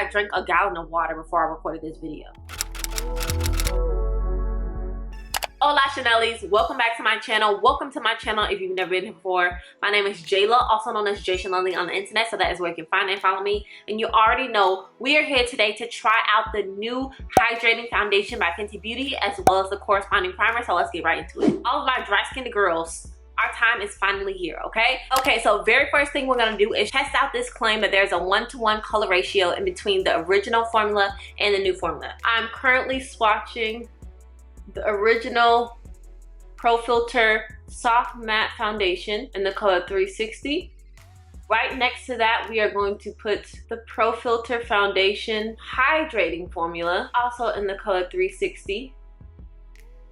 I drank a gallon of water before I recorded this video. Hola Chanellies, welcome back to my channel. Welcome to my channel if you've never been here before. My name is Jaila, also known as JaiChanellie on the internet, so that is where you can find and follow me. And you already know we are here today to try out the new Hydrating Foundation by Fenty Beauty as well as the corresponding primer, so let's get right into it. All of my dry-skinned girls, our time is finally here, okay? Okay, so very first thing we're gonna do is test out this claim that there's a 1-to-1 color ratio in between the original formula and the new formula. I'm currently swatching the original Pro Filt'r Soft Matte Foundation in the color 360. Right next to that, we are going to put the Pro Filt'r Foundation Hydrating Formula, also in the color 360.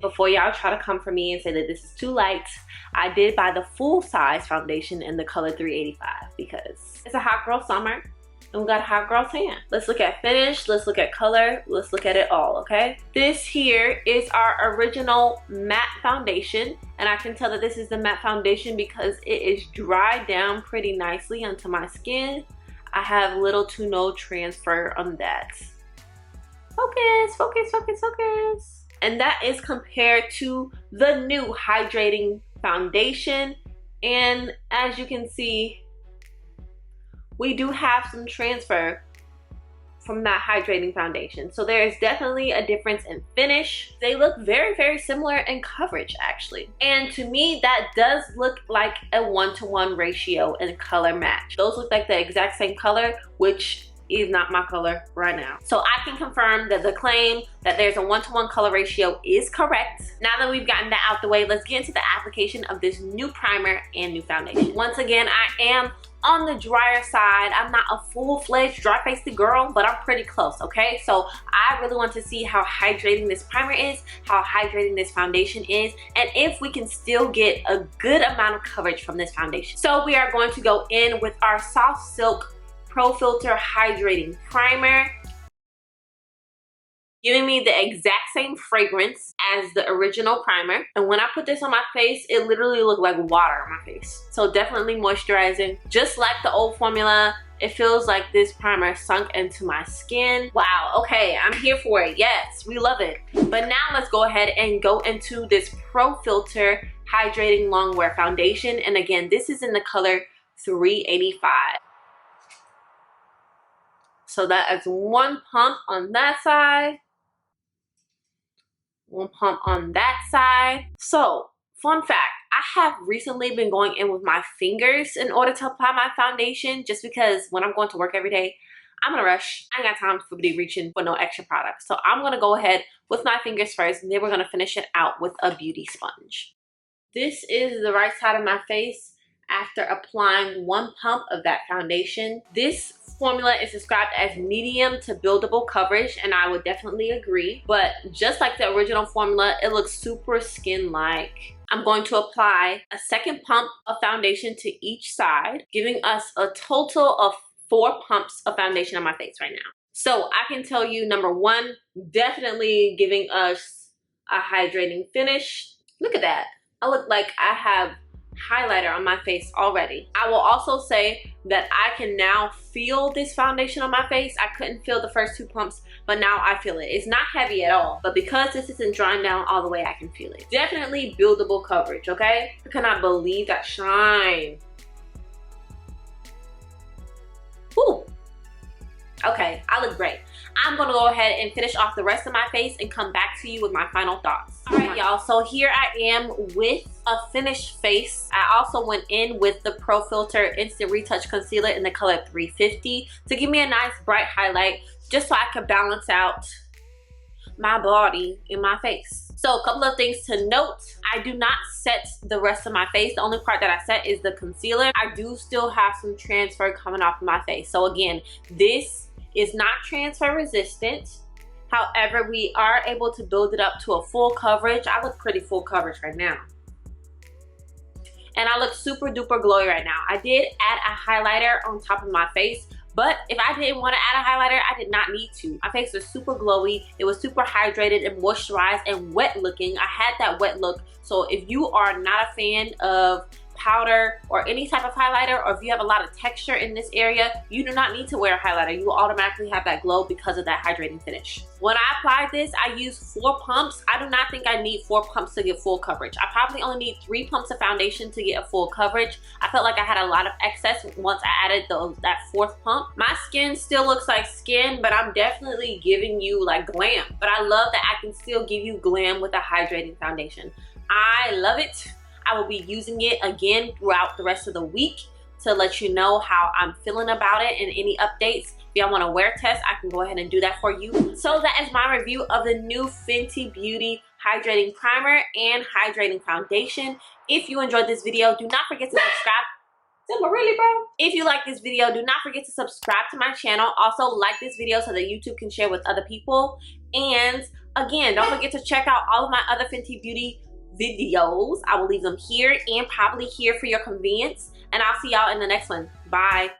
Before y'all try to come for me and say that this is too light, I did buy the full size foundation in the color 385 because it's a hot girl summer and we got a hot girl tan. Let's look at finish, let's look at color, let's look at it all, okay? This here is our original matte foundation, and I can tell that this is the matte foundation because it is dried down pretty nicely onto my skin. I have little to no transfer on that. Focus, focus, focus, focus. And that is compared to the new Hydrating Foundation. And as you can see, we do have some transfer from that Hydrating Foundation. So there is definitely a difference in finish. They look very, very similar in coverage actually. And to me, that does look like a 1-to-1 ratio in color match. Those look like the exact same color, which is not my color right now. So I can confirm that the claim that there's a 1-to-1 color ratio is correct. Now that we've gotten that out the way, let's get into the application of this new primer and new foundation. Once again, I am on the drier side. I'm not a full-fledged dry-faced girl, but I'm pretty close, okay? So I really want to see how hydrating this primer is, how hydrating this foundation is, and if we can still get a good amount of coverage from this foundation. So we are going to go in with our Soft Silk Pro Filt'r Hydrating Primer, giving me the exact same fragrance as the original primer. And when I put this on my face, it literally looked like water on my face. So definitely moisturizing. Just like the old formula, it feels like this primer sunk into my skin. Wow, okay, I'm here for it. Yes, we love it. But now let's go ahead and go into this Pro Filt'r Hydrating Longwear Foundation. And again, this is in the color 385. So that is one pump on that side, one pump on that side. So, fun fact, I have recently been going in with my fingers in order to apply my foundation, just because when I'm going to work every day, I'm in a rush. I ain't got time to be reaching for no extra product. So I'm gonna go ahead with my fingers first, and then we're gonna finish it out with a beauty sponge. This is the right side of my face after applying one pump of that foundation. This formula is described as medium to buildable coverage, and I would definitely agree. But just like the original formula, it looks super skin-like. I'm going to apply a second pump of foundation to each side, giving us a total of 4 pumps of foundation on my face right now. So I can tell you, number one, definitely giving us a hydrating finish. Look at that. I look like I have highlighter on my face already. I will also say that I can now feel this foundation on my face. I couldn't feel the first 2 pumps, but now I feel it. It's not heavy at all, but because this isn't drying down all the way, I can feel it. Definitely buildable coverage, okay? I cannot believe that shine. Ooh. Okay, I look great. I'm gonna go ahead and finish off the rest of my face and come back to you with my final thoughts. All right, y'all, so here I am with a finished face. I also went in with the Pro Filt'r Instant Retouch Concealer in the color 350 to give me a nice bright highlight, just so I could balance out my body in my face. So a couple of things to note. I do not set the rest of my face. The only part that I set is the concealer. I do still have some transfer coming off of my face. So again, this is not transfer resistant. However, we are able to build it up to a full coverage. I look pretty full coverage right now. And I look super duper glowy right now. I did add a highlighter on top of my face, but if I didn't want to add a highlighter, I did not need to. My face was super glowy. It was super hydrated and moisturized and wet looking. I had that wet look. So if you are not a fan of powder or any type of highlighter, or if you have a lot of texture in this area, you do not need to wear a highlighter. You will automatically have that glow because of that hydrating finish. When I applied this, I used 4 pumps. I do not think I need 4 pumps to get full coverage. I probably only need 3 pumps of foundation to get a full coverage. I felt like I had a lot of excess once I added that 4th pump. My skin still looks like skin, but I'm definitely giving you like glam. But I love that I can still give you glam with a hydrating foundation. I love it. I will be using it again throughout the rest of the week to let you know how I'm feeling about it and any updates. If y'all want to wear test, I can go ahead and do that for you. So that is my review of the new Fenty Beauty Hydrating Primer and Hydrating Foundation. If you enjoyed this video, do not forget to subscribe. Really, bro? If you like this video, do not forget to subscribe to my channel. Also, like this video so that YouTube can share with other people. And again, don't forget to check out all of my other Fenty Beauty videos. I will leave them here and probably here for your convenience. And I'll see y'all in the next one. Bye.